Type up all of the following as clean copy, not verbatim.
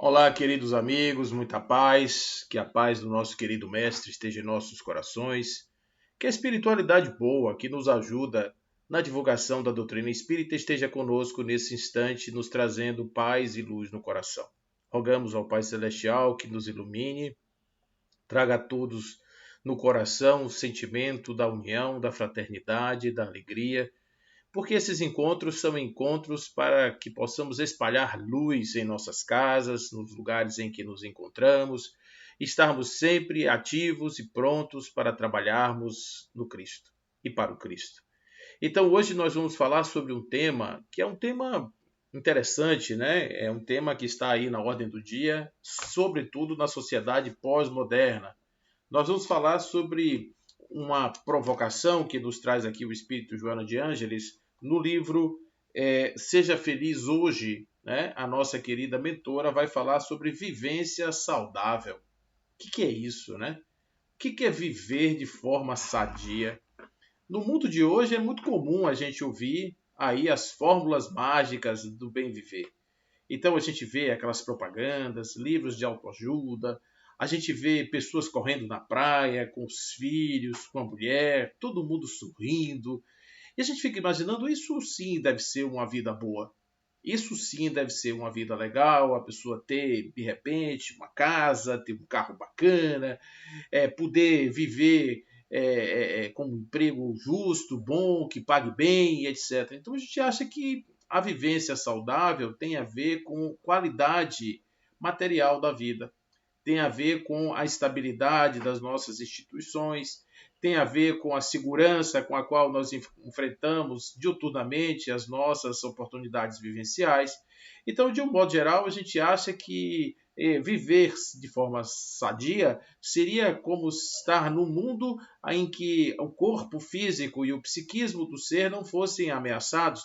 Olá, queridos amigos, muita paz, que a paz do nosso querido Mestre esteja em nossos corações, que a espiritualidade boa, que nos ajuda na divulgação da doutrina espírita, esteja conosco nesse instante, nos trazendo paz e luz no coração. Rogamos ao Pai Celestial que nos ilumine, traga a todos no coração o sentimento da união, da fraternidade, da alegria, porque esses encontros são encontros para que possamos espalhar luz em nossas casas, nos lugares em que nos encontramos, estarmos sempre ativos e prontos para trabalharmos no Cristo e para o Cristo. Então, hoje nós vamos falar sobre um tema que é um tema interessante, né? É um tema que está aí na ordem do dia, sobretudo na sociedade pós-moderna. Nós vamos falar sobre uma provocação que nos traz aqui o Espírito Joana de Ângeles no livro Seja Feliz Hoje, né? A nossa querida mentora vai falar sobre vivência saudável. O que é isso, né? O que é viver de forma sadia? No mundo de hoje é muito comum a gente ouvir aí as fórmulas mágicas do bem viver. Então a gente vê aquelas propagandas, livros de autoajuda, a gente vê pessoas correndo na praia com os filhos, com a mulher, todo mundo sorrindo. E a gente fica imaginando, isso sim deve ser uma vida boa. Isso sim deve ser uma vida legal, a pessoa ter, de repente, uma casa, ter um carro bacana, poder viver com um emprego justo, bom, que pague bem, etc. Então a gente acha que a vivência saudável tem a ver com qualidade material da vida, tem a ver com a estabilidade das nossas instituições, tem a ver com a segurança com a qual nós enfrentamos diuturnamente as nossas oportunidades vivenciais. Então, de um modo geral, a gente acha que viver de forma sadia seria como estar num mundo em que o corpo físico e o psiquismo do ser não fossem ameaçados,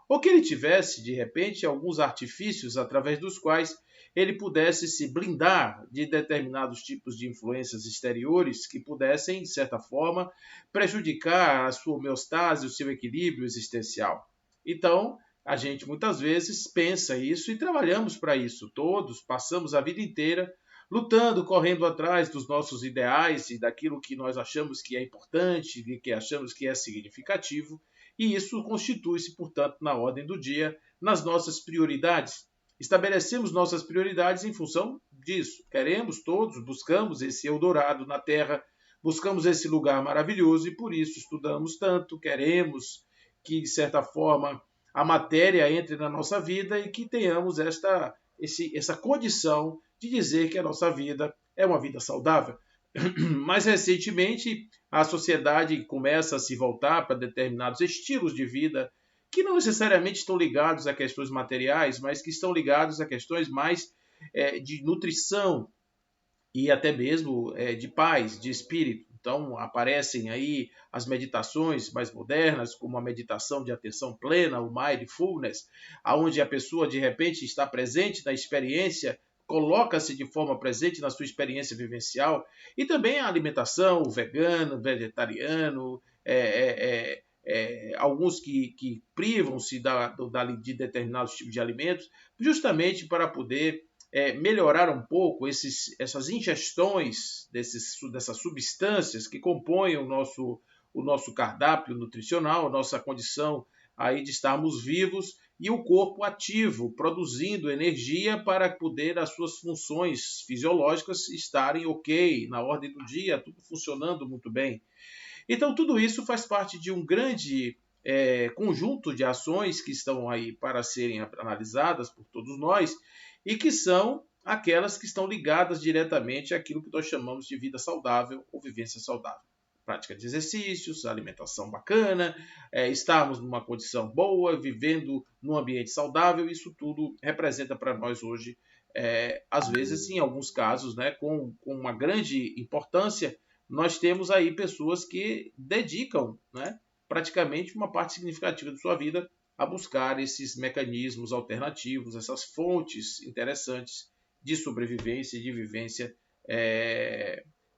ou que ele tivesse, de repente, alguns artifícios através dos quais ele pudesse se blindar de determinados tipos de influências exteriores que pudessem, de certa forma, prejudicar a sua homeostase, o seu equilíbrio existencial. Então, a gente muitas vezes pensa isso e trabalhamos para isso. Todos passamos a vida inteira lutando, correndo atrás dos nossos ideais e daquilo que nós achamos que é importante, que achamos que é significativo, e isso constitui-se, portanto, na ordem do dia, nas nossas prioridades. Estabelecemos nossas prioridades em função disso. Queremos todos, buscamos esse Eldorado na Terra, buscamos esse lugar maravilhoso e por isso estudamos tanto, queremos que, de certa forma, a matéria entre na nossa vida e que tenhamos essa condição de dizer que a nossa vida é uma vida saudável. Mais recentemente, a sociedade começa a se voltar para determinados estilos de vida que não necessariamente estão ligados a questões materiais, mas que estão ligados a questões mais de nutrição e até mesmo de paz, de espírito. Então aparecem aí as meditações mais modernas, como a meditação de atenção plena, o mindfulness, aonde a pessoa de repente está presente na experiência, coloca-se de forma presente na sua experiência vivencial, e também a alimentação, o vegano, o vegetariano, alguns que privam-se de determinados tipos de alimentos, justamente para poder melhorar um pouco essas ingestões dessas substâncias que compõem o nosso cardápio nutricional, a nossa condição aí de estarmos vivos e o corpo ativo, produzindo energia para poder as suas funções fisiológicas estarem ok, na ordem do dia, tudo funcionando muito bem. Então, tudo isso faz parte de um grande conjunto de ações que estão aí para serem analisadas por todos nós e que são aquelas que estão ligadas diretamente àquilo que nós chamamos de vida saudável ou vivência saudável. Prática de exercícios, alimentação bacana, estarmos numa condição boa, vivendo num ambiente saudável, isso tudo representa para nós hoje, às vezes, em alguns casos, né, com uma grande importância, nós temos aí pessoas que dedicam, né, praticamente uma parte significativa de sua vida a buscar esses mecanismos alternativos, essas fontes interessantes de sobrevivência e de vivência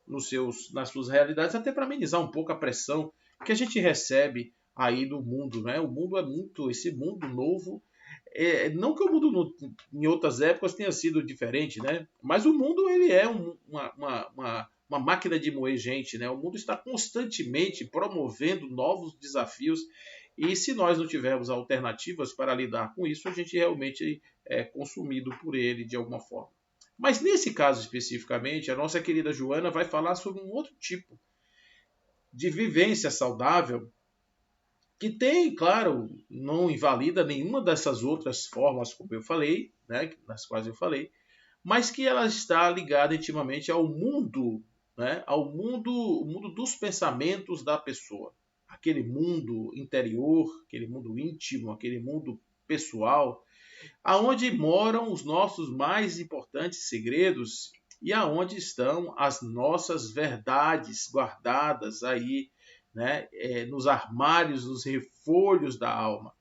nas suas realidades, até para amenizar um pouco a pressão que a gente recebe aí do mundo, né? O mundo é muito, esse mundo novo não que o mundo em outras épocas tenha sido diferente, né? Mas o mundo ele é uma máquina de moer gente, né? O mundo está constantemente promovendo novos desafios e se nós não tivermos alternativas para lidar com isso, a gente realmente é consumido por ele de alguma forma. Mas nesse caso especificamente, a nossa querida Joana vai falar sobre um outro tipo de vivência saudável que tem, claro, não invalida nenhuma dessas outras formas, como eu falei, né, nas quais eu falei, mas que ela está ligada intimamente ao mundo, né, o mundo dos pensamentos da pessoa, aquele mundo interior, aquele mundo íntimo, aquele mundo pessoal, aonde moram os nossos mais importantes segredos e aonde estão as nossas verdades guardadas aí, né, nos armários, nos refolhos da alma.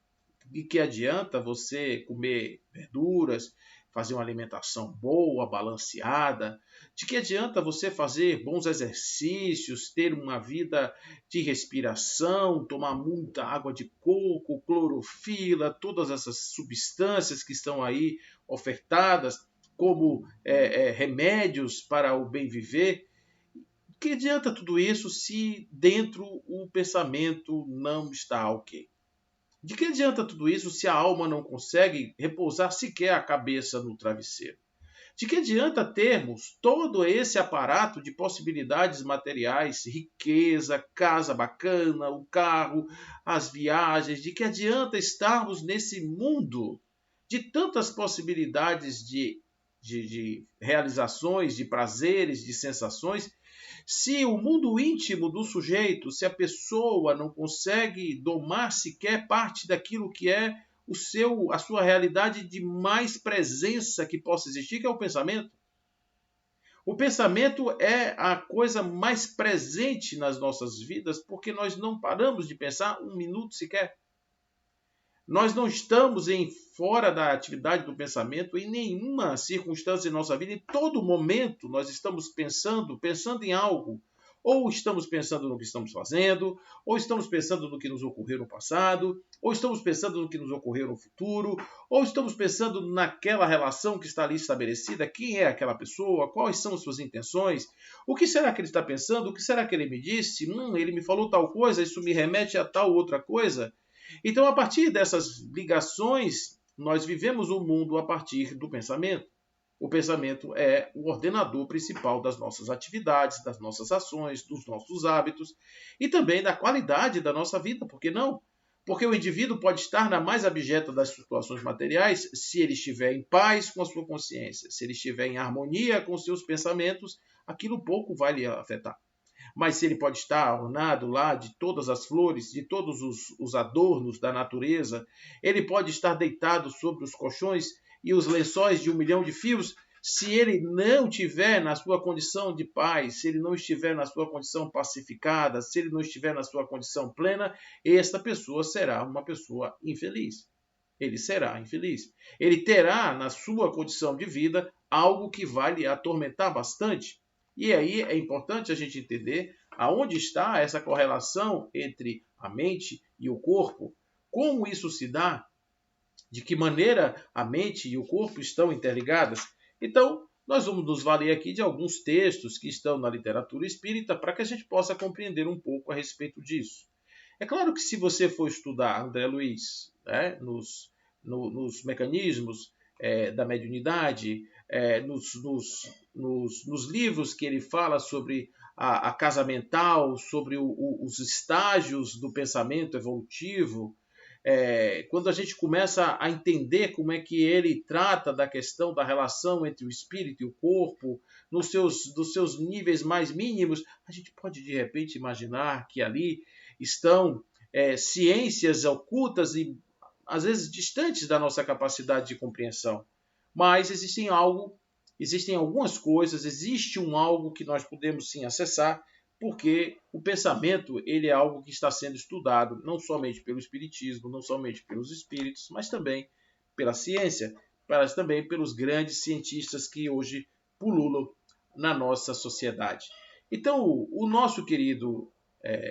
E que adianta você comer verduras, fazer uma alimentação boa, balanceada? De que adianta você fazer bons exercícios, ter uma vida de respiração, tomar muita água de coco, clorofila, todas essas substâncias que estão aí ofertadas como remédios para o bem viver? Que adianta tudo isso se dentro o pensamento não está ok? De que adianta tudo isso se a alma não consegue repousar sequer a cabeça no travesseiro? De que adianta termos todo esse aparato de possibilidades materiais, riqueza, casa bacana, o carro, as viagens? De que adianta estarmos nesse mundo de tantas possibilidades de realizações, de prazeres, de sensações, se o mundo íntimo do sujeito, se a pessoa não consegue domar sequer parte daquilo que é a sua realidade de mais presença que possa existir, que é o pensamento. O pensamento é a coisa mais presente nas nossas vidas, porque nós não paramos de pensar um minuto sequer. Nós não estamos fora da atividade do pensamento em nenhuma circunstância de nossa vida. Em todo momento nós estamos pensando em algo. Ou estamos pensando no que estamos fazendo, ou estamos pensando no que nos ocorreu no passado, ou estamos pensando no que nos ocorreu no futuro, ou estamos pensando naquela relação que está ali estabelecida, quem é aquela pessoa, quais são as suas intenções, o que será que ele está pensando, o que será que ele me disse, ele me falou tal coisa, isso me remete a tal outra coisa. Então, a partir dessas ligações, nós vivemos o mundo a partir do pensamento. O pensamento é o ordenador principal das nossas atividades, das nossas ações, dos nossos hábitos e também da qualidade da nossa vida, por que não? Porque o indivíduo pode estar na mais abjeta das situações materiais se ele estiver em paz com a sua consciência, se ele estiver em harmonia com os seus pensamentos, aquilo pouco vai lhe afetar. Mas se ele pode estar ornado lá de todas as flores, de todos os adornos da natureza, ele pode estar deitado sobre os colchões e os lençóis de 1 milhão de fios, se ele não estiver na sua condição de paz, se ele não estiver na sua condição pacificada, se ele não estiver na sua condição plena, esta pessoa será uma pessoa infeliz. Ele será infeliz. Ele terá na sua condição de vida algo que vai lhe atormentar bastante. E aí é importante a gente entender aonde está essa correlação entre a mente e o corpo, como isso se dá, de que maneira a mente e o corpo estão interligadas. Então, nós vamos nos valer aqui de alguns textos que estão na literatura espírita para que a gente possa compreender um pouco a respeito disso. É claro que se você for estudar André Luiz, né, nos mecanismos da mediunidade, nos livros que ele fala sobre a casa mental, sobre os estágios do pensamento evolutivo, quando a gente começa a entender como é que ele trata da questão da relação entre o espírito e o corpo, dos seus níveis mais mínimos, a gente pode de repente imaginar que ali estão ciências ocultas e às vezes distantes da nossa capacidade de compreensão. Mas existem algumas coisas, existe algo que nós podemos sim acessar, porque o pensamento ele é algo que está sendo estudado não somente pelo espiritismo, não somente pelos espíritos, mas também pela ciência, mas também pelos grandes cientistas que hoje pululam na nossa sociedade. Então, o nosso querido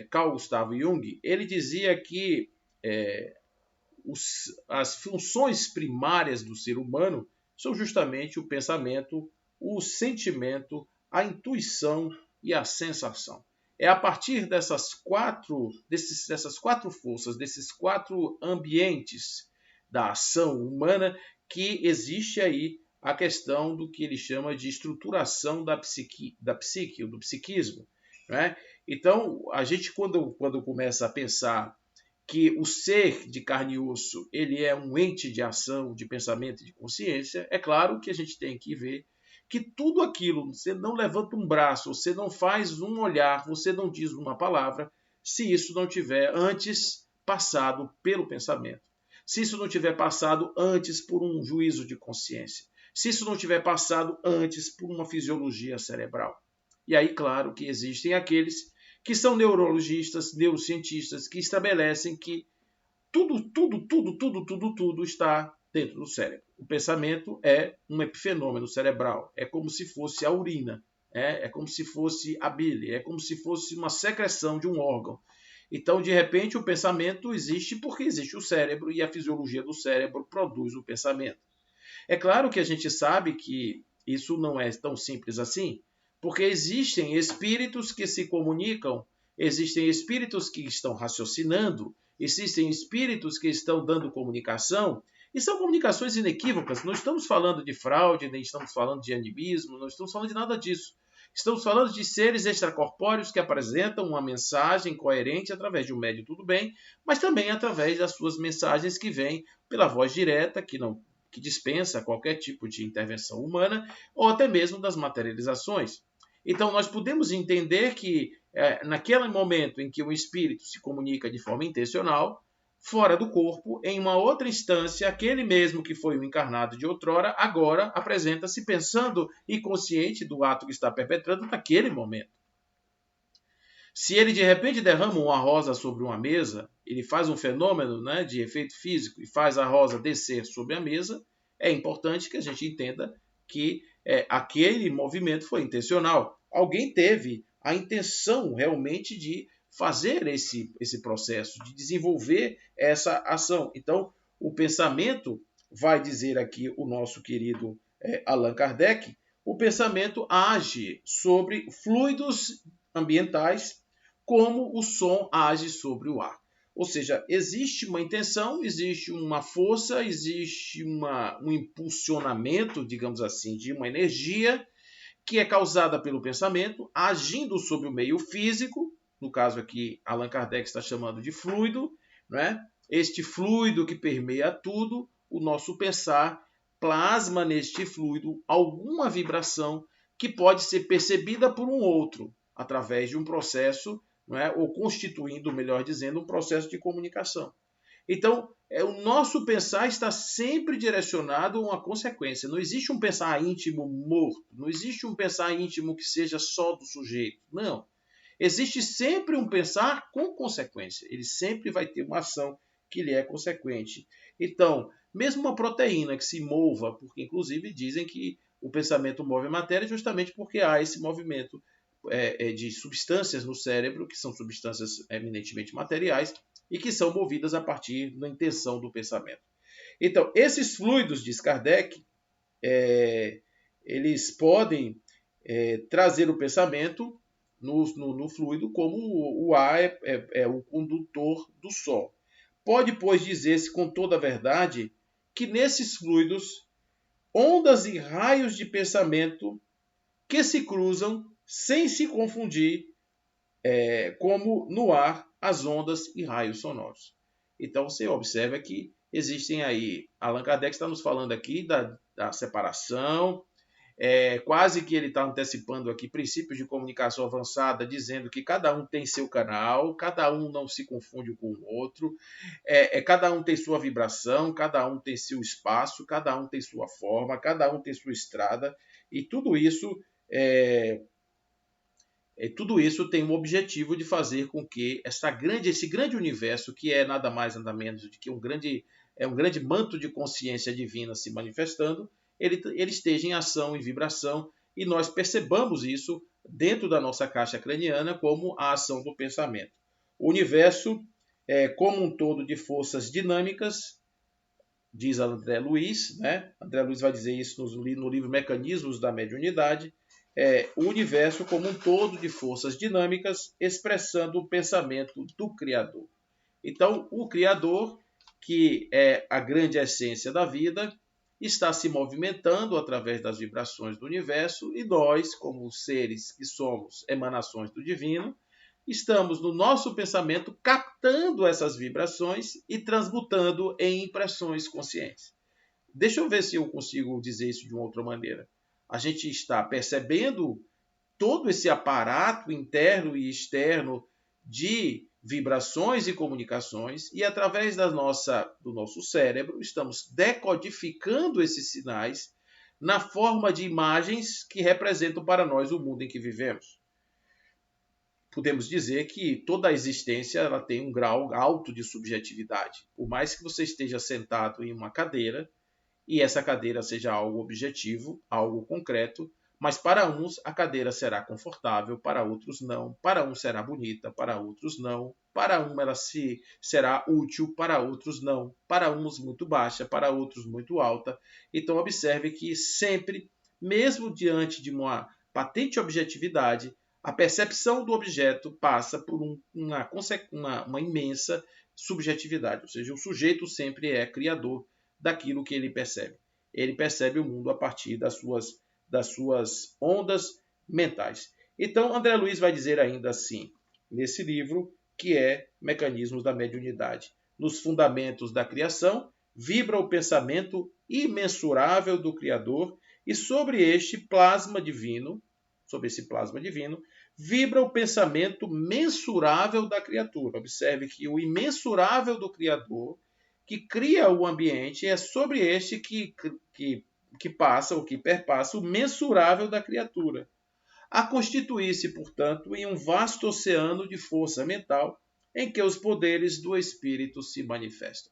Carl Gustav Jung, ele dizia que as funções primárias do ser humano são justamente o pensamento, o sentimento, a intuição e a sensação. É a partir dessas quatro forças, desses quatro ambientes da ação humana, que existe aí a questão do que ele chama de estruturação da psique, do psiquismo. Né? Então, a gente, quando começa a pensar que o ser de carne e osso ele é um ente de ação, de pensamento e de consciência, é claro que a gente tem que ver que tudo aquilo, você não levanta um braço, você não faz um olhar, você não diz uma palavra, se isso não tiver antes passado pelo pensamento. Se isso não tiver passado antes por um juízo de consciência. Se isso não tiver passado antes por uma fisiologia cerebral. E aí, claro, que existem aqueles que são neurologistas, neurocientistas, que estabelecem que tudo está dentro do cérebro. O pensamento é um epifenômeno cerebral, é como se fosse a urina, é como se fosse a bile, é como se fosse uma secreção de um órgão. Então, de repente, o pensamento existe porque existe o cérebro e a fisiologia do cérebro produz o pensamento. É claro que a gente sabe que isso não é tão simples assim, porque existem espíritos que se comunicam, existem espíritos que estão raciocinando, existem espíritos que estão dando comunicação, e são comunicações inequívocas. Não estamos falando de fraude, nem estamos falando de animismo, não estamos falando de nada disso. Estamos falando de seres extracorpóreos que apresentam uma mensagem coerente através de um médium, tudo bem, mas também através das suas mensagens que vêm pela voz direta, que dispensa qualquer tipo de intervenção humana, ou até mesmo das materializações. Então, nós podemos entender que, naquele momento em que o espírito se comunica de forma intencional, fora do corpo, em uma outra instância, aquele mesmo que foi o encarnado de outrora, agora apresenta-se pensando e consciente do ato que está perpetrando naquele momento. Se ele de repente derrama uma rosa sobre uma mesa, ele faz um fenômeno, né, de efeito físico e faz a rosa descer sobre a mesa, é importante que a gente entenda que aquele movimento foi intencional. Alguém teve a intenção realmente de fazer esse processo, de desenvolver essa ação. Então, o pensamento, vai dizer aqui o nosso querido Allan Kardec, o pensamento age sobre fluidos ambientais como o som age sobre o ar. Ou seja, existe uma intenção, existe uma força, existe um impulsionamento, digamos assim, de uma energia que é causada pelo pensamento, agindo sobre o meio físico, no caso aqui Allan Kardec está chamando de fluido, né? Este fluido que permeia tudo, o nosso pensar plasma neste fluido alguma vibração que pode ser percebida por um outro, através de um processo, não é? Ou constituindo, melhor dizendo, um processo de comunicação. Então, o nosso pensar está sempre direcionado a uma consequência. Não existe um pensar íntimo morto, não existe um pensar íntimo que seja só do sujeito. Não. Existe sempre um pensar com consequência. Ele sempre vai ter uma ação que lhe é consequente. Então, mesmo uma proteína que se mova, porque inclusive dizem que o pensamento move a matéria justamente porque há esse movimento de substâncias no cérebro, que são substâncias eminentemente materiais, e que são movidas a partir da intenção do pensamento. Então, esses fluidos, diz Kardec, eles podem trazer o pensamento no fluido, como o ar é o condutor do sol. Pode, pois, dizer-se com toda a verdade que nesses fluidos, ondas e raios de pensamento que se cruzam sem se confundir, como no ar as ondas e raios sonoros. Então você observa que existem aí, Allan Kardec está nos falando aqui da separação, quase que ele está antecipando aqui princípios de comunicação avançada, dizendo que cada um tem seu canal, cada um não se confunde com o outro, cada um tem sua vibração, cada um tem seu espaço, cada um tem sua forma, cada um tem sua estrada, e tudo isso tem o objetivo de fazer com que esse grande universo, que é nada mais nada menos do que um grande manto de consciência divina se manifestando, ele esteja em ação, em vibração, e nós percebamos isso dentro da nossa caixa craniana como a ação do pensamento. O universo como um todo de forças dinâmicas, diz André Luiz, né? André Luiz vai dizer isso no livro Mecanismos da Mediunidade, o universo como um todo de forças dinâmicas expressando o pensamento do Criador. Então, o Criador, que é a grande essência da vida, está se movimentando através das vibrações do universo e nós, como seres que somos emanações do divino, estamos no nosso pensamento captando essas vibrações e transmutando em impressões conscientes. Deixa eu ver se eu consigo dizer isso de uma outra maneira. A gente está percebendo todo esse aparato interno e externo de vibrações e comunicações e através do nosso cérebro estamos decodificando esses sinais na forma de imagens que representam para nós o mundo em que vivemos. Podemos dizer que toda a existência ela tem um grau alto de subjetividade. Por mais que você esteja sentado em uma cadeira e essa cadeira seja algo objetivo, algo concreto, mas para uns a cadeira será confortável, para outros não, para uns será bonita, para outros não, para um ela será útil, para outros não, para uns muito baixa, para outros muito alta. Então observe que sempre, mesmo diante de uma patente objetividade, a percepção do objeto passa por uma imensa subjetividade, ou seja, o sujeito sempre é criador daquilo que ele percebe. Ele percebe o mundo a partir das suas ondas mentais. Então, André Luiz vai dizer ainda assim, nesse livro, que é Mecanismos da Mediunidade. Nos fundamentos da criação, vibra o pensamento imensurável do Criador e sobre esse plasma divino, vibra o pensamento mensurável da criatura. Observe que o imensurável do Criador, que cria o ambiente, é sobre este que passa ou que perpassa o mensurável da criatura, a constituir-se, portanto, em um vasto oceano de força mental em que os poderes do espírito se manifestam.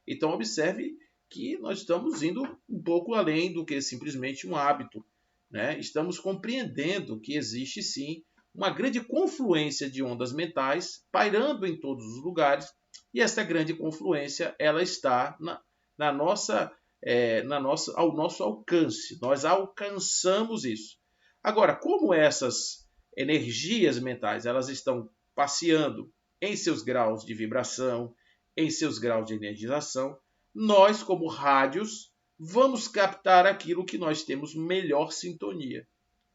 Então, observe que nós estamos indo um pouco além do que simplesmente um hábito, né? Estamos compreendendo que existe sim uma grande confluência de ondas mentais pairando em todos os lugares e essa grande confluência ela está ao nosso alcance. Nós alcançamos isso. Agora, como essas energias mentais elas estão passeando em seus graus de vibração, em seus graus de energização, nós, como rádios, vamos captar aquilo que nós temos melhor sintonia.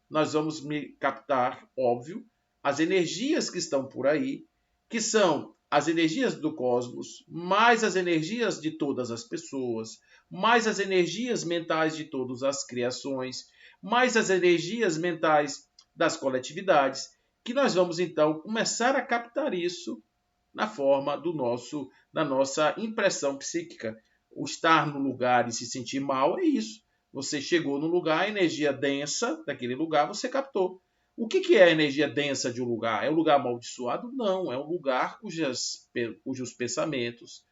Nós vamos captar, óbvio, as energias que estão por aí, que são as energias do cosmos, mais as energias de todas as pessoas, mais as energias mentais de todas as criações, mais as energias mentais das coletividades, que nós vamos então começar a captar isso na forma da nossa impressão psíquica. O estar no lugar e se sentir mal é isso. Você chegou no lugar, a energia densa daquele lugar você captou. O que é a energia densa de um lugar? É um lugar amaldiçoado? Não, é um lugar cujos pensamentos,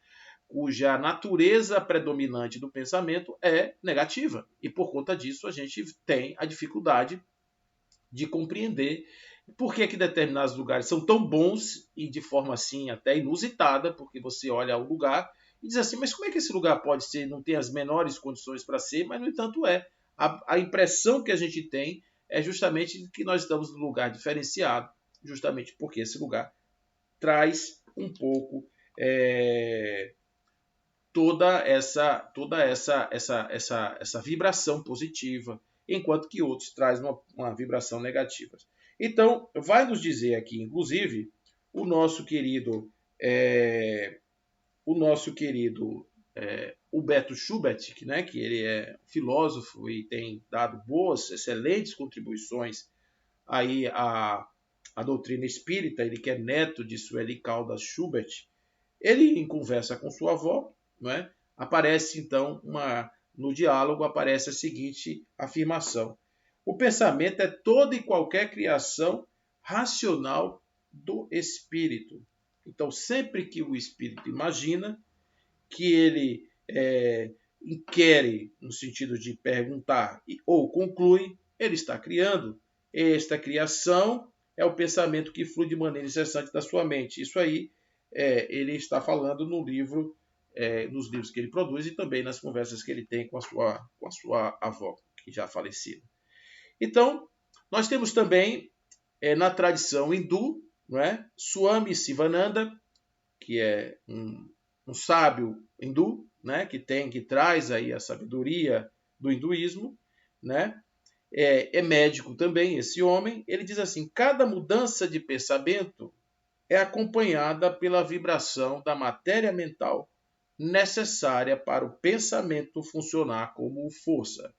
cuja natureza predominante do pensamento é negativa. E por conta disso a gente tem a dificuldade de compreender por que determinados lugares são tão bons e de forma assim até inusitada, porque você olha o lugar e diz assim, mas como é que esse lugar pode ser, não tem as menores condições para ser, mas no entanto é. A impressão que a gente tem é justamente que nós estamos num lugar diferenciado, justamente porque esse lugar traz um pouco toda essa vibração positiva, enquanto que outros trazem uma vibração negativa. Então, vai nos dizer aqui, inclusive, o nosso querido Huberto Schubert, que ele é filósofo e tem dado excelentes contribuições aí à doutrina espírita, ele que é neto de Sueli Caldas Schubert, ele, em conversa com sua avó, aparece então no diálogo aparece a seguinte afirmação: o pensamento é toda e qualquer criação racional do espírito. Então, sempre que o espírito imagina, que ele inquire no sentido de perguntar ou conclui, ele está criando. Esta criação é o pensamento que flui de maneira incessante da sua mente. Isso aí ele está falando no livro, nos livros que ele produz e também nas conversas que ele tem com a sua avó, que já falecida. Então, nós temos também, na tradição hindu, não é? Swami Sivananda, que é um sábio hindu, né? que traz aí a sabedoria do hinduísmo, né? É médico também, esse homem. Ele diz assim: cada mudança de pensamento é acompanhada pela vibração da matéria mental necessária para o pensamento funcionar como força.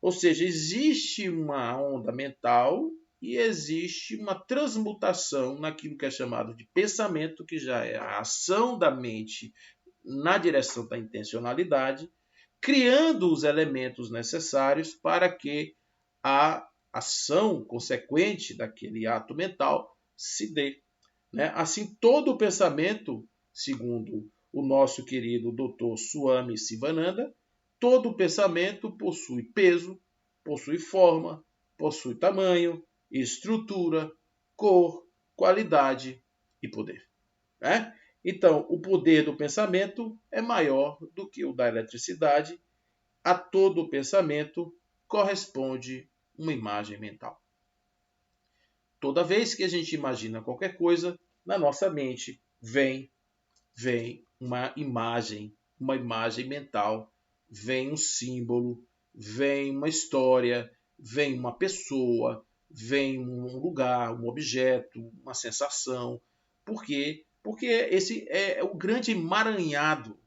Ou seja, existe uma onda mental e existe uma transmutação naquilo que é chamado de pensamento, que já é a ação da mente na direção da intencionalidade, criando os elementos necessários para que a ação consequente daquele ato mental se dê. Né? Assim, todo o pensamento, segundo o nosso querido Dr. Swami Sivananda, todo pensamento possui peso, possui forma, possui tamanho, estrutura, cor, qualidade e poder. Né? Então, o poder do pensamento é maior do que o da eletricidade. A todo pensamento corresponde uma imagem mental. Toda vez que a gente imagina qualquer coisa, na nossa mente vem uma imagem mental, vem um símbolo, vem uma história, vem uma pessoa, vem um lugar, um objeto, uma sensação. Por quê? Porque esse é o grande emaranhado.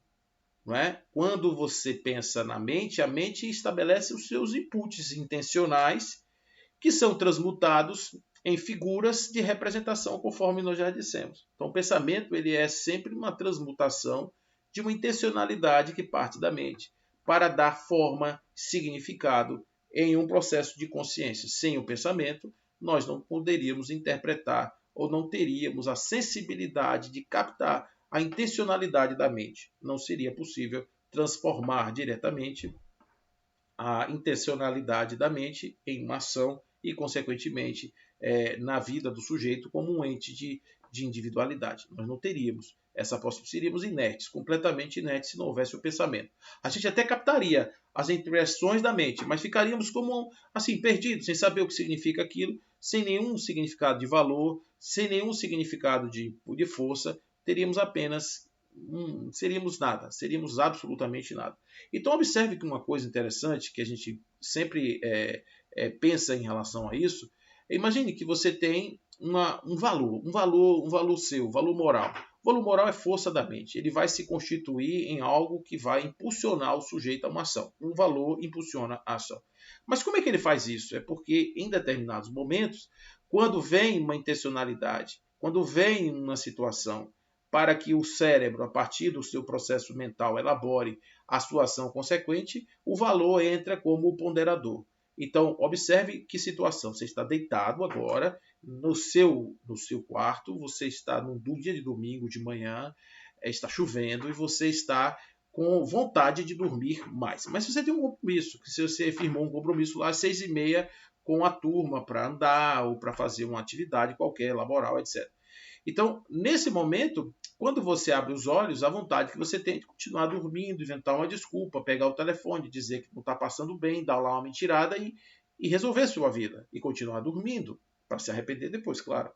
Não é? Quando você pensa na mente, a mente estabelece os seus inputs intencionais, que são transmutados em figuras de representação, conforme nós já dissemos. Então, o pensamento ele é sempre uma transmutação de uma intencionalidade que parte da mente, para dar forma, significado em um processo de consciência. Sem o pensamento, nós não poderíamos interpretar ou não teríamos a sensibilidade de captar a intencionalidade da mente. Não seria possível transformar diretamente a intencionalidade da mente em uma ação e, consequentemente, na vida do sujeito como um ente de individualidade. Nós não teríamos essa possibilidade, seríamos inertes, completamente inertes se não houvesse o pensamento. A gente até captaria as impressões da mente, mas ficaríamos como assim perdidos, sem saber o que significa aquilo, sem nenhum significado de valor, sem nenhum significado de força, teríamos apenas seríamos nada, seríamos absolutamente nada. Então observe que uma coisa interessante que a gente sempre pensa em relação a isso, imagine que você tem um valor seu, um valor moral. O valor moral é força da mente. Ele vai se constituir em algo que vai impulsionar o sujeito a uma ação. Um valor impulsiona a ação. Mas como é que ele faz isso? É porque em determinados momentos, quando vem uma intencionalidade, quando vem uma situação para que o cérebro, a partir do seu processo mental, elabore a sua ação consequente, o valor entra como ponderador. Então, observe que situação. Você está deitado agora no seu quarto, você está num dia de domingo de manhã, está chovendo e você está com vontade de dormir mais. Mas se você tem um compromisso, se você firmou um compromisso lá às 6h30 com a turma para andar ou para fazer uma atividade qualquer, laboral, etc. Então, nesse momento, quando você abre os olhos, a vontade que você tem de continuar dormindo, inventar uma desculpa, pegar o telefone, dizer que não está passando bem, dar lá uma mentirada e resolver sua vida. E continuar dormindo, para se arrepender depois, claro.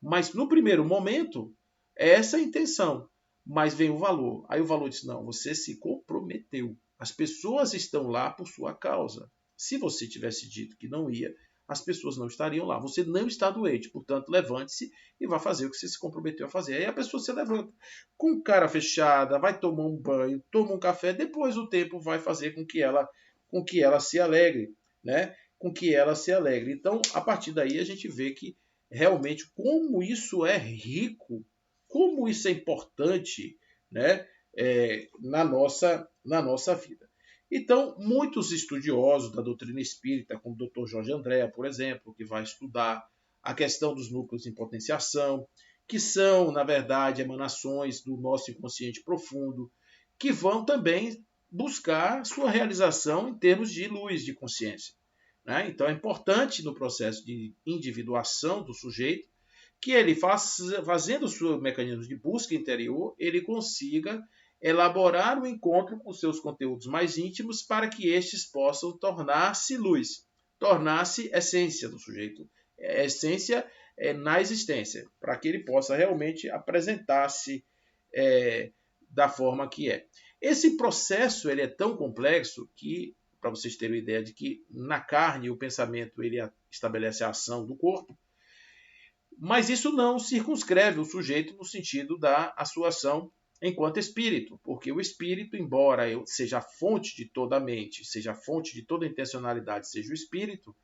Mas no primeiro momento, é essa a intenção. Mas vem o valor. Aí o valor diz, não, você se comprometeu. As pessoas estão lá por sua causa. Se você tivesse dito que não ia, as pessoas não estariam lá. Você não está doente, portanto, levante-se e vá fazer o que você se comprometeu a fazer. Aí a pessoa se levanta com cara fechada, vai tomar um banho, toma um café, depois o tempo vai fazer com que ela se alegre, né? Com que ela se alegre. Então, a partir daí a gente vê que realmente como isso é rico, como isso é importante, né? Na nossa vida. Então, muitos estudiosos da doutrina espírita, como o Dr. Jorge Andréa, por exemplo, que vai estudar a questão dos núcleos em potenciação, que são, na verdade, emanações do nosso inconsciente profundo, que vão também buscar sua realização em termos de luz de consciência. Né? Então, é importante no processo de individuação do sujeito que ele, fazendo o seu mecanismo de busca interior, ele consiga elaborar um encontro com seus conteúdos mais íntimos para que estes possam tornar-se luz, tornar-se essência do sujeito, essência na existência, para que ele possa realmente apresentar-se da forma que é. Esse processo ele é tão complexo que, para vocês terem uma ideia de que na carne o pensamento ele estabelece a ação do corpo, mas isso não circunscreve o sujeito no sentido da sua ação enquanto espírito, porque o espírito, embora seja a fonte de toda a mente, seja a fonte de toda a intencionalidade, seja o espírito,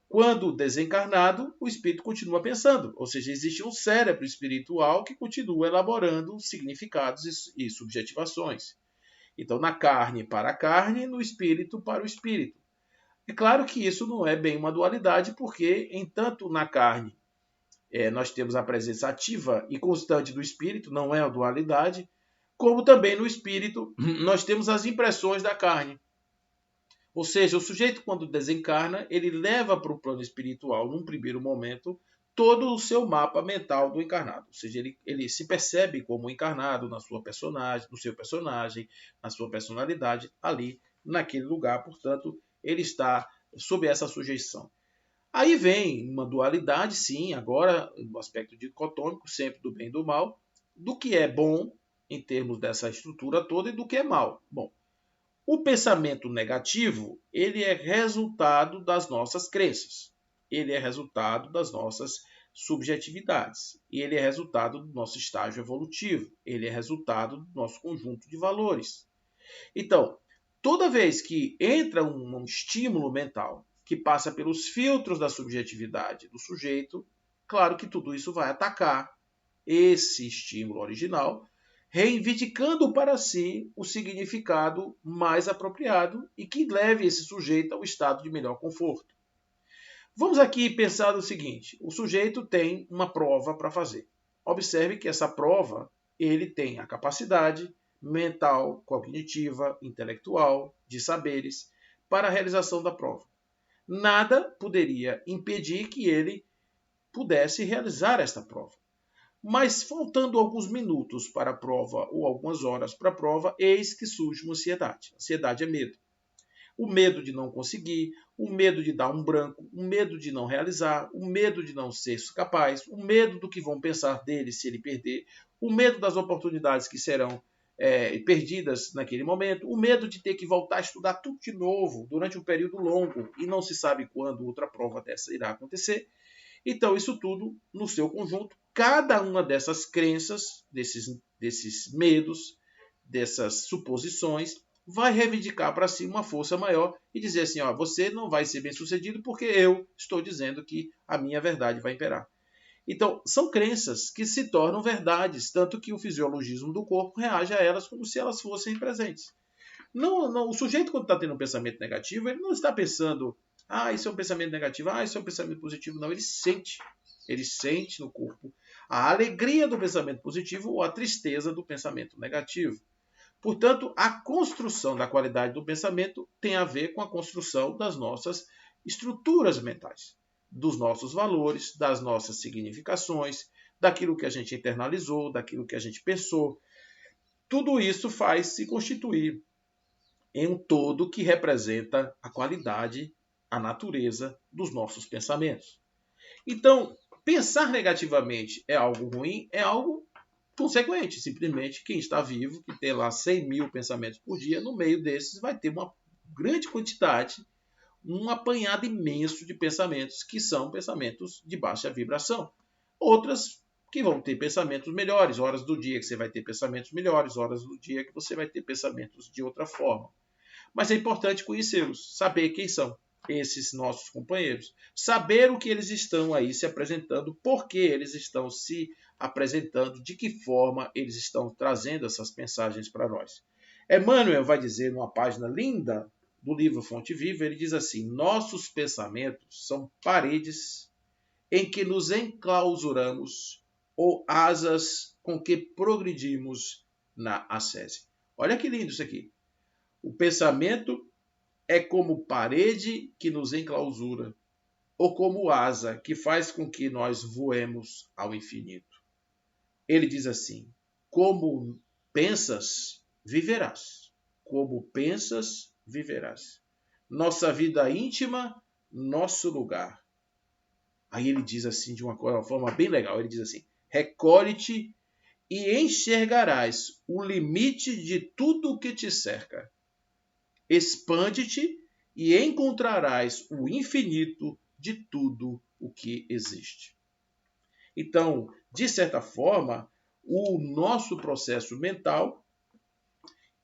quando desencarnado, o espírito continua pensando, ou seja, existe um cérebro espiritual que continua elaborando significados e subjetivações. Então, na carne para a carne, no espírito para o espírito. É claro que isso não é bem uma dualidade, porque, entanto, na carne nós temos a presença ativa e constante do espírito, não é a dualidade, como também no espírito nós temos as impressões da carne. Ou seja, o sujeito, quando desencarna, ele leva para o plano espiritual, num primeiro momento, todo o seu mapa mental do encarnado. Ou seja, ele se percebe como encarnado na sua personagem, no seu personagem, na sua personalidade, ali, naquele lugar. Portanto, ele está sob essa sujeição. Aí vem uma dualidade, sim, agora no aspecto dicotômico, sempre do bem e do mal, do que é bom em termos dessa estrutura toda e do que é mal. Bom, o pensamento negativo, ele é resultado das nossas crenças. Ele é resultado das nossas subjetividades. E ele é resultado do nosso estágio evolutivo. Ele é resultado do nosso conjunto de valores. Então, toda vez que entra um estímulo mental que passa pelos filtros da subjetividade do sujeito, claro que tudo isso vai atacar esse estímulo original, reivindicando para si o significado mais apropriado e que leve esse sujeito ao estado de melhor conforto. Vamos aqui pensar o seguinte: o sujeito tem uma prova para fazer. Observe que essa prova ele tem a capacidade mental, cognitiva, intelectual, de saberes para a realização da prova. Nada poderia impedir que ele pudesse realizar esta prova. Mas faltando alguns minutos para a prova ou algumas horas para a prova, eis que surge uma ansiedade. Ansiedade é medo. O medo de não conseguir, o medo de dar um branco, o medo de não realizar, o medo de não ser capaz, o medo do que vão pensar dele se ele perder, o medo das oportunidades que serão perdidas naquele momento, o medo de ter que voltar a estudar tudo de novo durante um período longo e não se sabe quando outra prova dessa irá acontecer. Então, isso tudo no seu conjunto, cada uma dessas crenças, desses medos, dessas suposições, vai reivindicar para si uma força maior e dizer assim, ó, você não vai ser bem sucedido porque eu estou dizendo que a minha verdade vai imperar. Então, são crenças que se tornam verdades, tanto que o fisiologismo do corpo reage a elas como se elas fossem presentes. Não, o sujeito, quando está tendo um pensamento negativo, ele não está pensando, isso é um pensamento negativo, isso é um pensamento positivo. Não, ele sente no corpo a alegria do pensamento positivo ou a tristeza do pensamento negativo. Portanto, a construção da qualidade do pensamento tem a ver com a construção das nossas estruturas mentais, dos nossos valores, das nossas significações, daquilo que a gente internalizou, daquilo que a gente pensou. Tudo isso faz se constituir em um todo que representa a qualidade, a natureza dos nossos pensamentos. Então, pensar negativamente é algo ruim, é algo consequente. Simplesmente quem está vivo, que tem lá 100 mil pensamentos por dia, no meio desses vai ter uma grande quantidade, um apanhado imenso de pensamentos que são pensamentos de baixa vibração. Outras que vão ter pensamentos melhores, horas do dia que você vai ter pensamentos melhores, horas do dia que você vai ter pensamentos de outra forma. Mas é importante conhecê-los, saber quem são esses nossos companheiros, saber o que eles estão aí se apresentando, por que eles estão se apresentando, de que forma eles estão trazendo essas mensagens para nós. Emmanuel vai dizer numa página linda do livro Fonte Viva, ele diz assim: nossos pensamentos são paredes em que nos enclausuramos ou asas com que progredimos na ascese. Olha que lindo isso aqui. O pensamento é como parede que nos enclausura, ou como asa que faz com que nós voemos ao infinito. Ele diz assim: como pensas, viverás. Como pensas, viverás. Nossa vida íntima, nosso lugar. Aí ele diz assim, de uma forma bem legal, ele diz assim: recolhe-te e enxergarás o limite de tudo o que te cerca. Expande-te e encontrarás o infinito de tudo o que existe. Então, de certa forma, o nosso processo mental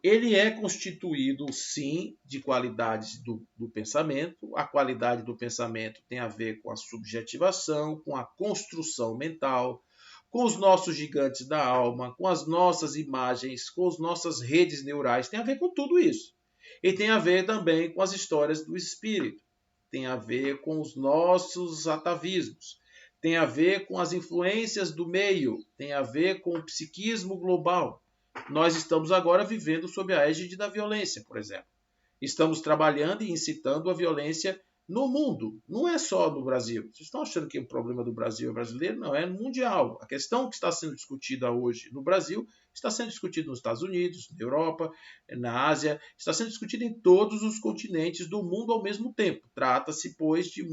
ele é constituído, sim, de qualidades do pensamento. A qualidade do pensamento tem a ver com a subjetivação, com a construção mental, com os nossos gigantes da alma, com as nossas imagens, com as nossas redes neurais. Tem a ver com tudo isso. E tem a ver também com as histórias do espírito. Tem a ver com os nossos atavismos. Tem a ver com as influências do meio. Tem a ver com o psiquismo global. Nós estamos agora vivendo sob a égide da violência, por exemplo. Estamos trabalhando e incitando a violência no mundo, não é só no Brasil. Vocês estão achando que o problema do Brasil é brasileiro? Não, é mundial. A questão que está sendo discutida hoje no Brasil está sendo discutida nos Estados Unidos, na Europa, na Ásia, está sendo discutida em todos os continentes do mundo ao mesmo tempo. Trata-se, pois, de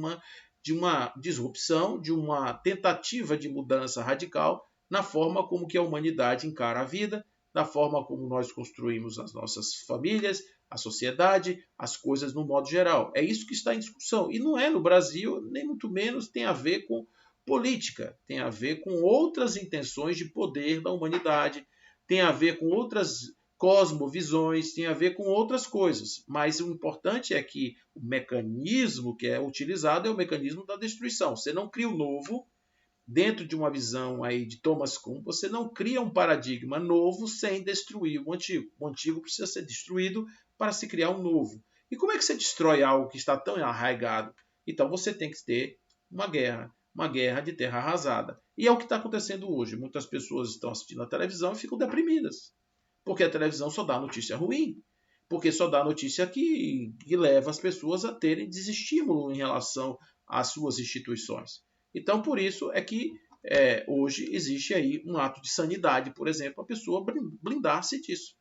uma disrupção, de uma tentativa de mudança radical na forma como que a humanidade encara a vida, da forma como nós construímos as nossas famílias, a sociedade, as coisas no modo geral. É isso que está em discussão. E não é no Brasil, nem muito menos tem a ver com política, tem a ver com outras intenções de poder da humanidade, tem a ver com outras cosmovisões, tem a ver com outras coisas. Mas o importante é que o mecanismo que é utilizado é o mecanismo da destruição. Você não cria o novo dentro de uma visão aí de Thomas Kuhn, você não cria um paradigma novo sem destruir o antigo. O antigo precisa ser destruído para se criar um novo. E como é que você destrói algo que está tão arraigado? Então você tem que ter uma guerra de terra arrasada. E é o que está acontecendo hoje. Muitas pessoas estão assistindo a televisão e ficam deprimidas, porque a televisão só dá notícia ruim, porque só dá notícia que leva as pessoas a terem desestímulo em relação às suas instituições. Então, por isso é que hoje existe aí um ato de sanidade, por exemplo, a pessoa blindar-se disso.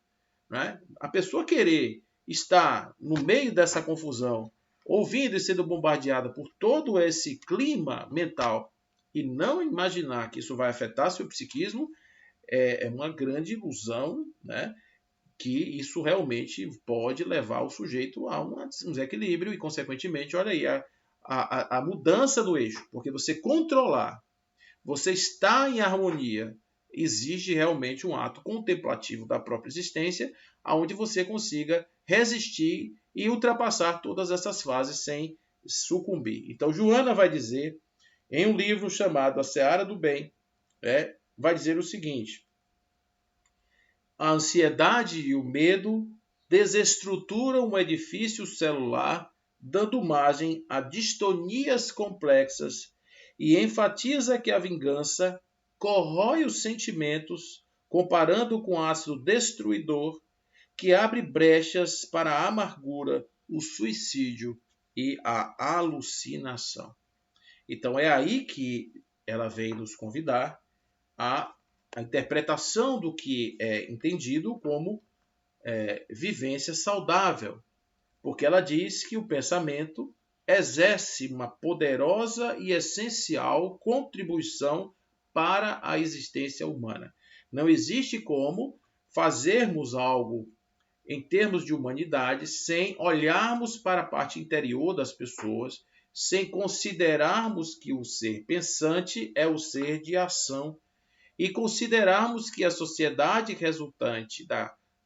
Né? A pessoa querer estar no meio dessa confusão, ouvindo e sendo bombardeada por todo esse clima mental e não imaginar que isso vai afetar seu psiquismo, é uma grande ilusão, né? Que isso realmente pode levar o sujeito a um desequilíbrio e, consequentemente, olha aí, a mudança do eixo, porque você controlar, você estar em harmonia, exige realmente um ato contemplativo da própria existência, onde você consiga resistir e ultrapassar todas essas fases sem sucumbir. Então, Joana vai dizer, em um livro chamado A Seara do Bem, vai dizer o seguinte: a ansiedade e o medo desestruturam um edifício celular, dando margem a distonias complexas, e enfatiza que a vingança corrói os sentimentos, comparando com ácido destruidor que abre brechas para a amargura, o suicídio e a alucinação. Então é aí que ela vem nos convidar a interpretação do que é entendido como vivência saudável, porque ela diz que o pensamento exerce uma poderosa e essencial contribuição para a existência humana. Não existe como fazermos algo em termos de humanidade sem olharmos para a parte interior das pessoas, sem considerarmos que o ser pensante é o ser de ação e considerarmos que a sociedade resultante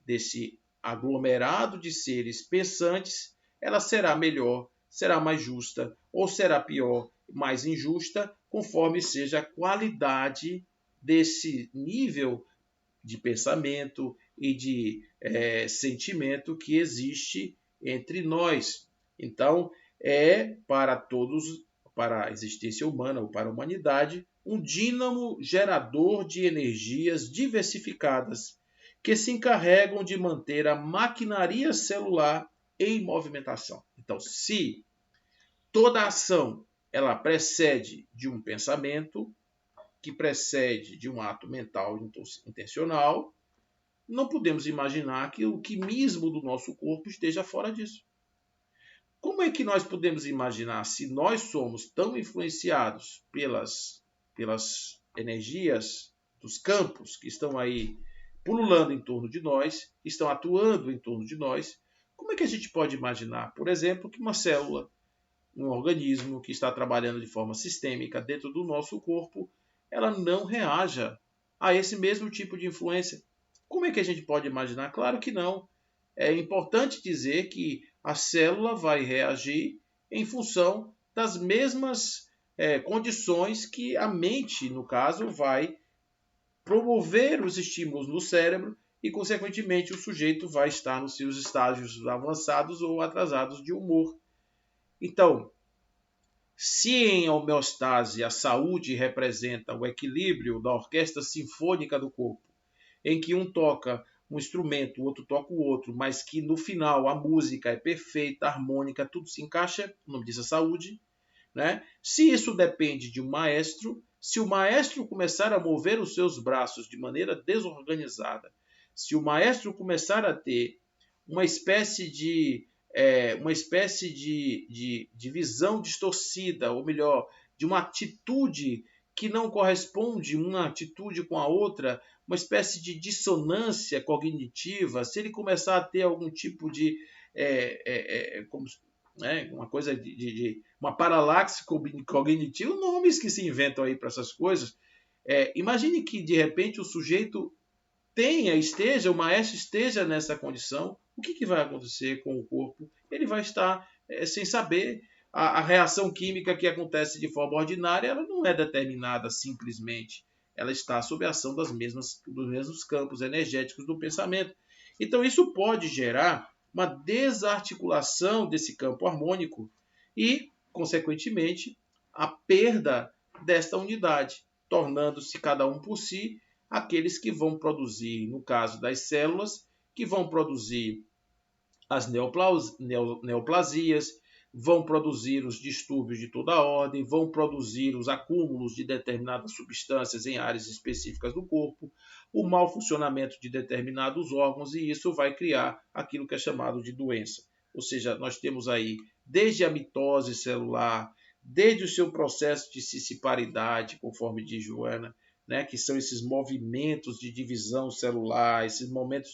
desse aglomerado de seres pensantes, ela será melhor, será mais justa, ou será pior, mais injusta, conforme seja a qualidade desse nível de pensamento e de sentimento que existe entre nós. Então, é para todos, para a existência humana ou para a humanidade, um dínamo gerador de energias diversificadas que se encarregam de manter a maquinaria celular em movimentação. Então, se toda ação ela precede de um pensamento, que precede de um ato mental intencional. Não podemos imaginar que o quimismo do nosso corpo esteja fora disso. Como é que nós podemos imaginar, se nós somos tão influenciados pelas energias dos campos que estão aí pululando em torno de nós, estão atuando em torno de nós, como é que a gente pode imaginar, por exemplo, que uma célula, um organismo que está trabalhando de forma sistêmica dentro do nosso corpo, ela não reaja a esse mesmo tipo de influência? Como é que a gente pode imaginar? Claro que não. É importante dizer que a célula vai reagir em função das mesmas condições que a mente, no caso, vai promover os estímulos no cérebro e, consequentemente, o sujeito vai estar nos seus estágios avançados ou atrasados de humor. Então, se em homeostase a saúde representa o equilíbrio da orquestra sinfônica do corpo, em que um toca um instrumento, o outro toca o outro, mas que no final a música é perfeita, harmônica, tudo se encaixa, o nome disso é saúde, né? Se isso depende de um maestro, se o maestro começar a mover os seus braços de maneira desorganizada, se o maestro começar a ter uma espécie de visão distorcida, ou melhor, de uma atitude que não corresponde uma atitude com a outra, uma espécie de dissonância cognitiva, se ele começar a ter algum tipo de como, uma coisa de uma paralaxe cognitiva, nomes que se inventam aí para essas coisas. Imagine que de repente o sujeito o maestro esteja nessa condição, o que vai acontecer com o corpo? Ele vai estar sem saber. A reação química que acontece de forma ordinária, ela não é determinada simplesmente. Ela está sob a ação dos mesmos campos energéticos do pensamento. Então, isso pode gerar uma desarticulação desse campo harmônico e, consequentemente, a perda desta unidade, tornando-se cada um por si aqueles que vão produzir, no caso das células, que vão produzir as neoplasias, vão produzir os distúrbios de toda a ordem, vão produzir os acúmulos de determinadas substâncias em áreas específicas do corpo, o mau funcionamento de determinados órgãos, e isso vai criar aquilo que é chamado de doença. Ou seja, nós temos aí desde a mitose celular, desde o seu processo de cissiparidade, conforme diz Joana, né, que são esses movimentos de divisão celular, esses momentos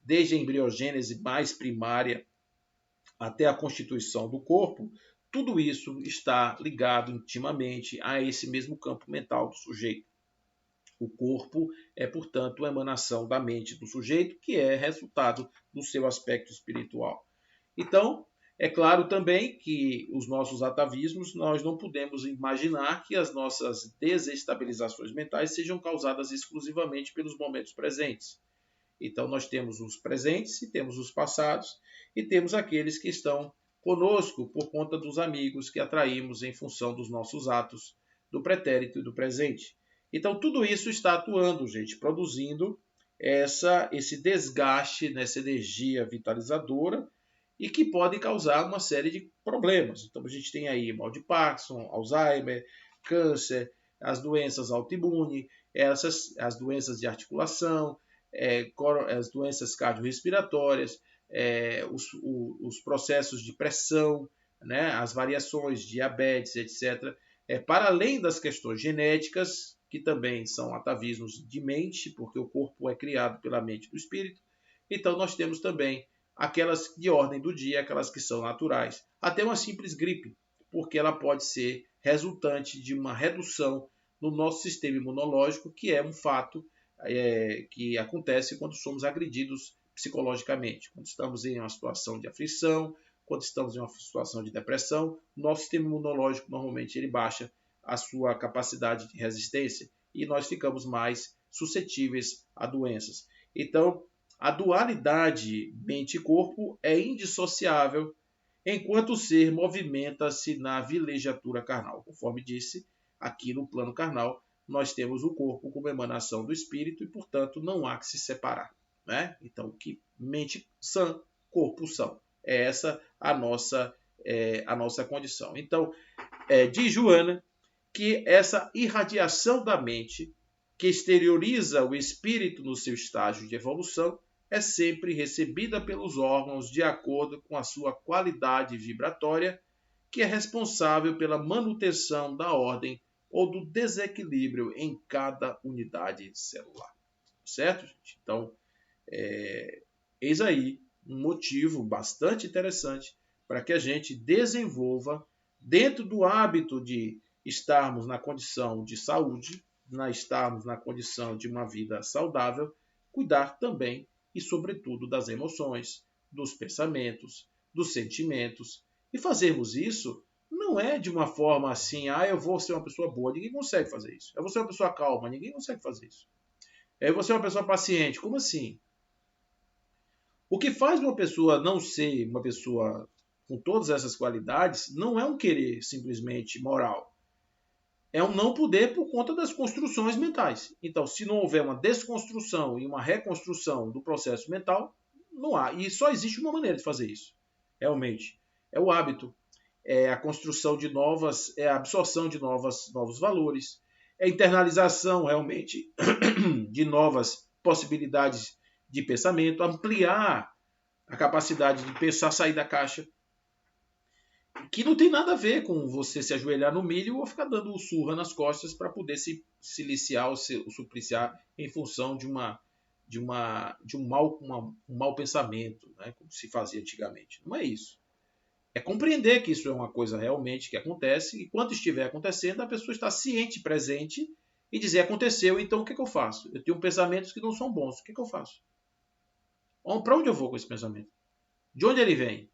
desde a embriogênese mais primária até a constituição do corpo, tudo isso está ligado intimamente a esse mesmo campo mental do sujeito. O corpo é, portanto, uma emanação da mente do sujeito, que é resultado do seu aspecto espiritual. Então, é claro também que os nossos atavismos, nós não podemos imaginar que as nossas desestabilizações mentais sejam causadas exclusivamente pelos momentos presentes. Então, nós temos os presentes e temos os passados e temos aqueles que estão conosco por conta dos amigos que atraímos em função dos nossos atos do pretérito e do presente. Então, tudo isso está atuando, gente, produzindo esse desgaste nessa energia vitalizadora e que pode causar uma série de problemas. Então, a gente tem aí mal de Parkinson, Alzheimer, câncer, as doenças autoimunes, as doenças de articulação, as doenças cardiorrespiratórias, os processos de pressão, né, as variações, diabetes, etc. Para além das questões genéticas, que também são atavismos de mente, porque o corpo é criado pela mente do espírito. Então, nós temos também aquelas de ordem do dia, aquelas que são naturais. Até uma simples gripe, porque ela pode ser resultante de uma redução no nosso sistema imunológico, que é um fato que acontece quando somos agredidos psicologicamente. Quando estamos em uma situação de aflição, quando estamos em uma situação de depressão, nosso sistema imunológico normalmente ele baixa a sua capacidade de resistência e nós ficamos mais suscetíveis a doenças. Então, a dualidade mente e corpo é indissociável enquanto o ser movimenta-se na vilegiatura carnal. Conforme disse, aqui no plano carnal, nós temos o corpo como emanação do espírito e, portanto, não há que se separar. Né? Então, que mente sã, corpo são. É essa a nossa a nossa condição. Então, diz Joana que essa irradiação da mente, que exterioriza o espírito no seu estágio de evolução, é sempre recebida pelos órgãos de acordo com a sua qualidade vibratória, que é responsável pela manutenção da ordem ou do desequilíbrio em cada unidade celular. Certo, gente? Então, eis aí um motivo bastante interessante para que a gente desenvolva, dentro do hábito de estarmos na condição de saúde, estarmos na condição de uma vida saudável, cuidar também e, sobretudo, das emoções, dos pensamentos, dos sentimentos. E fazermos isso não é de uma forma assim, eu vou ser uma pessoa boa. Ninguém consegue fazer isso. Eu vou ser uma pessoa calma. Ninguém consegue fazer isso. Eu vou ser uma pessoa paciente. Como assim? O que faz uma pessoa não ser uma pessoa com todas essas qualidades não é um querer simplesmente moral. É um não poder por conta das construções mentais. Então, se não houver uma desconstrução e uma reconstrução do processo mental, não há. E só existe uma maneira de fazer isso, realmente. É o hábito, é a construção de novas, é a absorção de novos valores, é a internalização realmente de novas possibilidades de pensamento, ampliar a capacidade de pensar, sair da caixa, que não tem nada a ver com você se ajoelhar no milho ou ficar dando surra nas costas para poder se siliciar ou supliciar em função de um mau pensamento, né, como se fazia antigamente. Não é isso. É compreender que isso é uma coisa realmente que acontece e quando estiver acontecendo, a pessoa está ciente, presente e dizer aconteceu, então o que eu faço? Eu tenho pensamentos que não são bons, o que eu faço? Para onde eu vou com esse pensamento? De onde ele vem?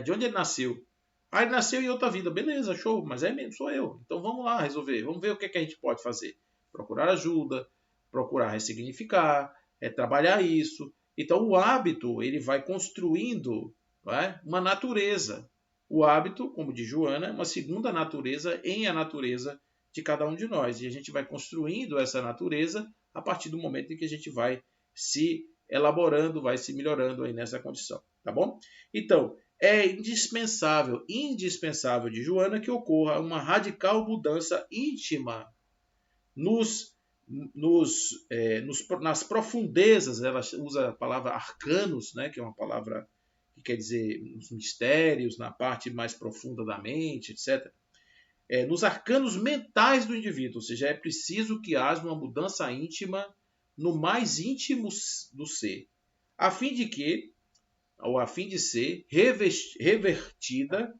De onde ele nasceu? Ele nasceu em outra vida. Beleza, show, mas é mesmo, sou eu. Então vamos lá resolver. Vamos ver o que a gente pode fazer. Procurar ajuda, procurar ressignificar, trabalhar isso. Então o hábito ele vai construindo, uma natureza. O hábito, como diz Joana, é uma segunda natureza em a natureza de cada um de nós. E a gente vai construindo essa natureza a partir do momento em que a gente vai se elaborando, vai se melhorando aí nessa condição. Tá bom? Então, é indispensável de Joana que ocorra uma radical mudança íntima nas profundezas. Ela usa a palavra arcanos, né, que é uma palavra que quer dizer nos mistérios, na parte mais profunda da mente, etc. Nos arcanos mentais do indivíduo, ou seja, é preciso que haja uma mudança íntima no mais íntimo do ser, a fim de ser revertida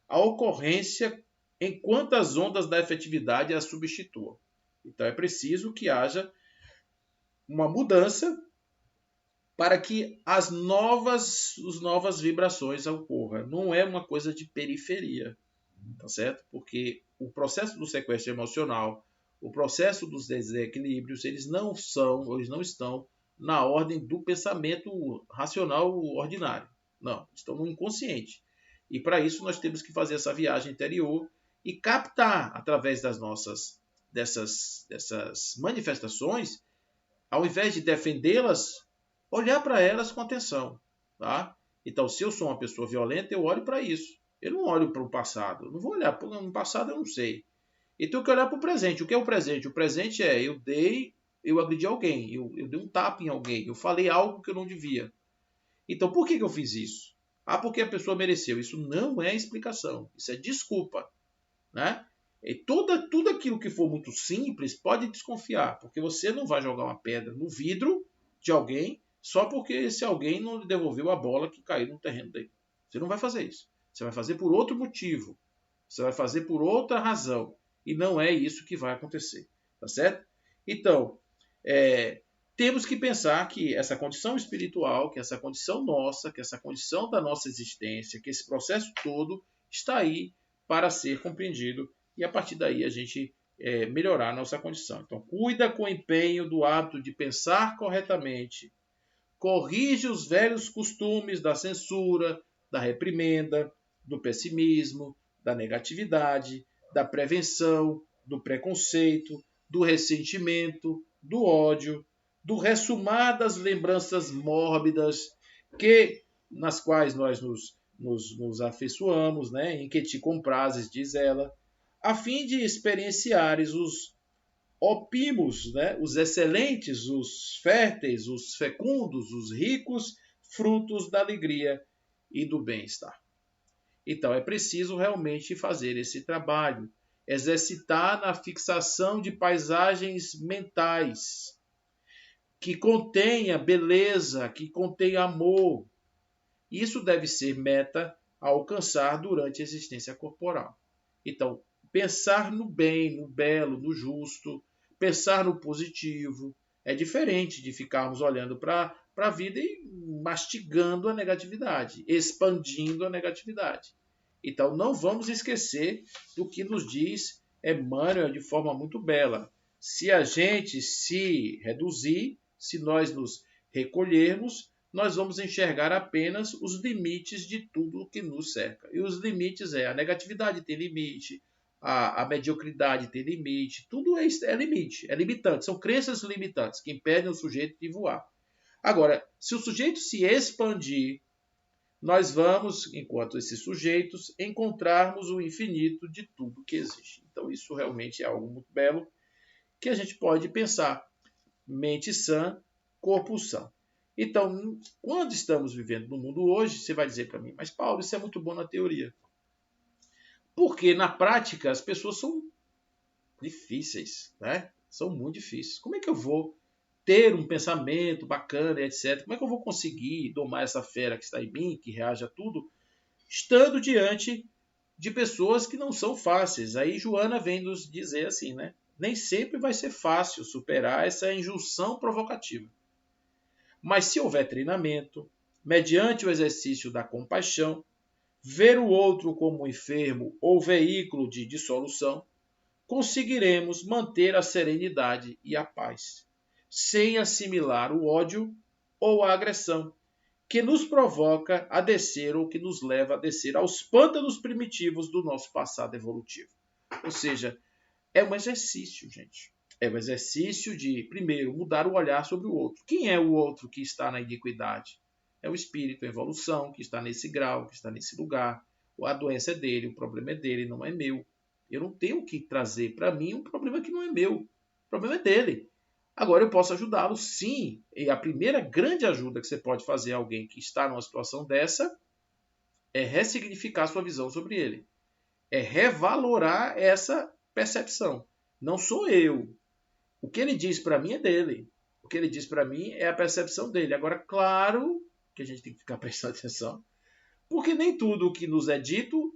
a ocorrência enquanto as ondas da efetividade a substituam. Então é preciso que haja uma mudança para que as novas vibrações ocorram. Não é uma coisa de periferia, tá certo? Porque o processo do sequestro emocional, o processo dos desequilíbrios, eles não estão na ordem do pensamento racional ordinário. Não, estão no inconsciente. E para isso nós temos que fazer essa viagem interior e captar através dessas manifestações, ao invés de defendê-las, olhar para elas com atenção, tá? Então, se eu sou uma pessoa violenta, eu olho para isso. Eu não olho para o passado. Eu não vou olhar para o passado, eu não sei. Então, eu tenho que olhar para o presente. O que é o presente? O presente é eu agredi alguém, eu dei um tapa em alguém, eu falei algo que eu não devia. Então, por que eu fiz isso? Porque a pessoa mereceu. Isso não é explicação. Isso é desculpa, né? E tudo aquilo que for muito simples pode desconfiar, porque você não vai jogar uma pedra no vidro de alguém só porque esse alguém não lhe devolveu a bola que caiu no terreno dele. Você não vai fazer isso. Você vai fazer por outro motivo. Você vai fazer por outra razão. E não é isso que vai acontecer. Tá certo? Então, temos que pensar que essa condição espiritual, que essa condição nossa, que essa condição da nossa existência, que esse processo todo está aí para ser compreendido e a partir daí a gente melhorar a nossa condição. Então, cuida com empenho do hábito de pensar corretamente, corrige os velhos costumes da censura, da reprimenda, do pessimismo, da negatividade, da prevenção, do preconceito, do ressentimento, do ódio, do ressumar das lembranças mórbidas nas quais nós nos afeiçoamos, né? Em que te comprases, diz ela, a fim de experienciares os ópimos, né? Os excelentes, os férteis, os fecundos, os ricos frutos da alegria e do bem-estar. Então é preciso realmente fazer esse trabalho, exercitar na fixação de paisagens mentais que contenha beleza, que contenha amor. Isso deve ser meta a alcançar durante a existência corporal. Então, pensar no bem, no belo, no justo, pensar no positivo, é diferente de ficarmos olhando para a vida e mastigando a negatividade, expandindo a negatividade. Então, não vamos esquecer do que nos diz Emmanuel de forma muito bela. Se a gente se reduzir, se nós nos recolhermos, nós vamos enxergar apenas os limites de tudo que nos cerca. E os limites a negatividade tem limite, a mediocridade tem limite, tudo é limite, é limitante, são crenças limitantes que impedem o sujeito de voar. Agora, se o sujeito se expandir, nós vamos, enquanto esses sujeitos, encontrarmos o infinito de tudo que existe. Então, isso realmente é algo muito belo que a gente pode pensar. Mente sã, corpo sã. Então, quando estamos vivendo no mundo hoje, você vai dizer para mim, mas Paulo, isso é muito bom na teoria. Porque na prática as pessoas são difíceis, né? São muito difíceis. Como é que eu vou ter um pensamento bacana, etc? Como é que eu vou conseguir domar essa fera que está em mim, que reage a tudo, estando diante de pessoas que não são fáceis? Aí Joana vem nos dizer assim, né? Nem sempre vai ser fácil superar essa injunção provocativa. Mas se houver treinamento, mediante o exercício da compaixão, ver o outro como um enfermo ou veículo de dissolução, conseguiremos manter a serenidade e a paz, sem assimilar o ódio ou a agressão, que nos provoca a descer ou que nos leva a descer aos pântanos primitivos do nosso passado evolutivo. Ou seja, é um exercício, gente. É um exercício de, primeiro, mudar o olhar sobre o outro. Quem é o outro que está na iniquidade? É o espírito, a evolução, que está nesse grau, que está nesse lugar. A doença é dele, o problema é dele, não é meu. Eu não tenho que trazer para mim um problema que não é meu. O problema é dele. Agora eu posso ajudá-lo, sim. E a primeira grande ajuda que você pode fazer a alguém que está numa situação dessa é ressignificar sua visão sobre ele. É revalorar essa percepção. Não sou eu. O que ele diz para mim é dele. O que ele diz para mim é a percepção dele. Agora, claro que a gente tem que ficar prestando atenção, porque nem tudo o que nos é dito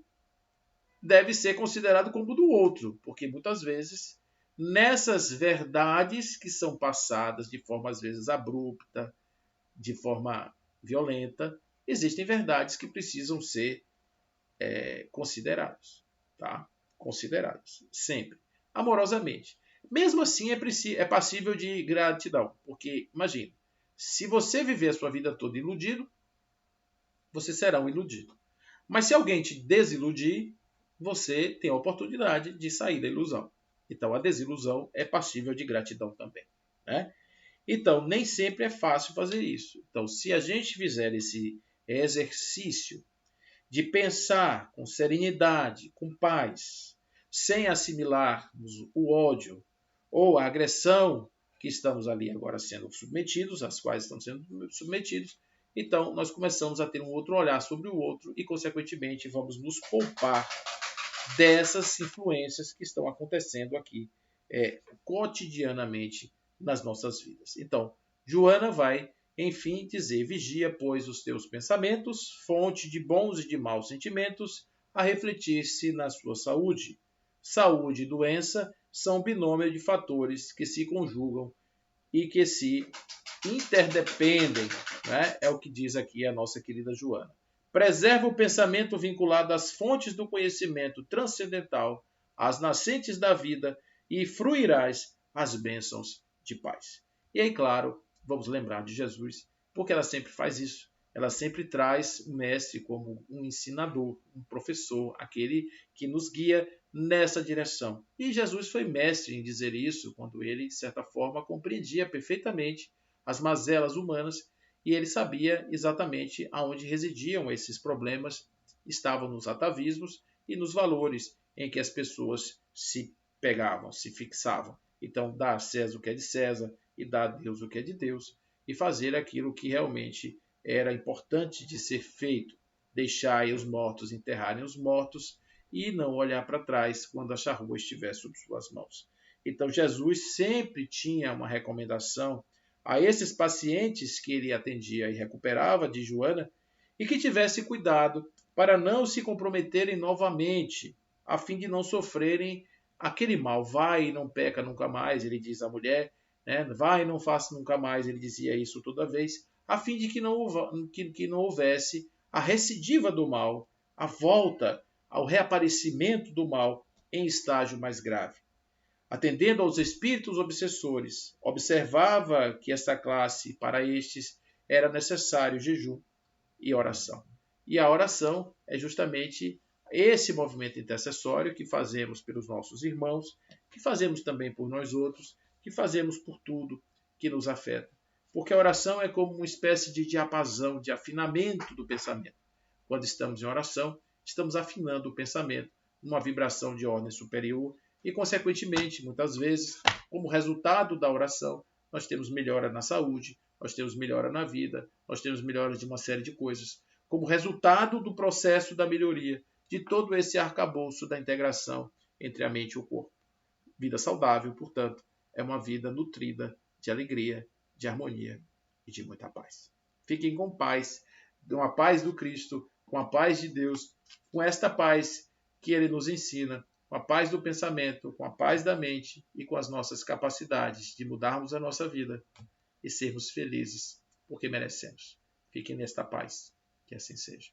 deve ser considerado como do outro, porque muitas vezes nessas verdades que são passadas de forma às vezes abrupta, de forma violenta, existem verdades que precisam ser consideradas, tá? Consideradas sempre, amorosamente. Mesmo assim é passível de gratidão, porque imagina, se você viver a sua vida toda iludido, você será um iludido. Mas se alguém te desiludir, você tem a oportunidade de sair da ilusão. Então a desilusão é passível de gratidão também, né? Então nem sempre é fácil fazer isso. Então se a gente fizer esse exercício de pensar com serenidade, com paz, sem assimilarmos o ódio ou a agressão que estamos ali agora sendo submetidos, às quais estamos sendo submetidos, então nós começamos a ter um outro olhar sobre o outro e, consequentemente, vamos nos poupar dessas influências que estão acontecendo aqui cotidianamente nas nossas vidas. Então, Joana vai, enfim, dizer: vigia, pois, os teus pensamentos, fonte de bons e de maus sentimentos, a refletir-se na sua saúde. Saúde e doença são binômio de fatores que se conjugam e que se interdependem, né? É o que diz aqui a nossa querida Joana. Preserva o pensamento vinculado às fontes do conhecimento transcendental, às nascentes da vida, e fruirás as bênçãos de paz. E aí, claro, vamos lembrar de Jesus, porque ela sempre faz isso. Ela sempre traz o mestre como um ensinador, um professor, aquele que nos guia nessa direção. E Jesus foi mestre em dizer isso quando ele, de certa forma, compreendia perfeitamente as mazelas humanas e ele sabia exatamente aonde residiam esses problemas estavam nos atavismos e nos valores em que as pessoas se pegavam, se fixavam. Então, dar a César o que é de César e dar a Deus o que é de Deus, e fazer aquilo que realmente era importante de ser feito. Deixar os mortos enterrarem os mortos e não olhar para trás quando a charrua estiver sob suas mãos. Então, Jesus sempre tinha uma recomendação a esses pacientes que ele atendia e recuperava de Joana, e que tivesse cuidado para não se comprometerem novamente, a fim de não sofrerem aquele mal. Vai e não peca nunca mais, ele diz à mulher, né? Vai e não faça nunca mais, ele dizia isso toda vez, a fim de que não houvesse a recidiva do mal, a volta ao reaparecimento do mal em estágio mais grave. Atendendo aos espíritos obsessores, observava que esta classe, para estes, era necessário jejum e oração. E a oração é justamente esse movimento intercessório que fazemos pelos nossos irmãos, que fazemos também por nós outros, que fazemos por tudo que nos afeta. Porque a oração é como uma espécie de diapasão, de afinamento do pensamento. Quando estamos em oração, estamos afinando o pensamento numa vibração de ordem superior e, consequentemente, muitas vezes, como resultado da oração, nós temos melhora na saúde, nós temos melhora na vida, nós temos melhora de uma série de coisas, como resultado do processo da melhoria de todo esse arcabouço da integração entre a mente e o corpo. Vida saudável, portanto, é uma vida nutrida de alegria, de harmonia e de muita paz. Fiquem com paz, com a paz do Cristo, com a paz de Deus, com esta paz que Ele nos ensina, com a paz do pensamento, com a paz da mente e com as nossas capacidades de mudarmos a nossa vida e sermos felizes, porque merecemos. Fiquem nesta paz. Que assim seja.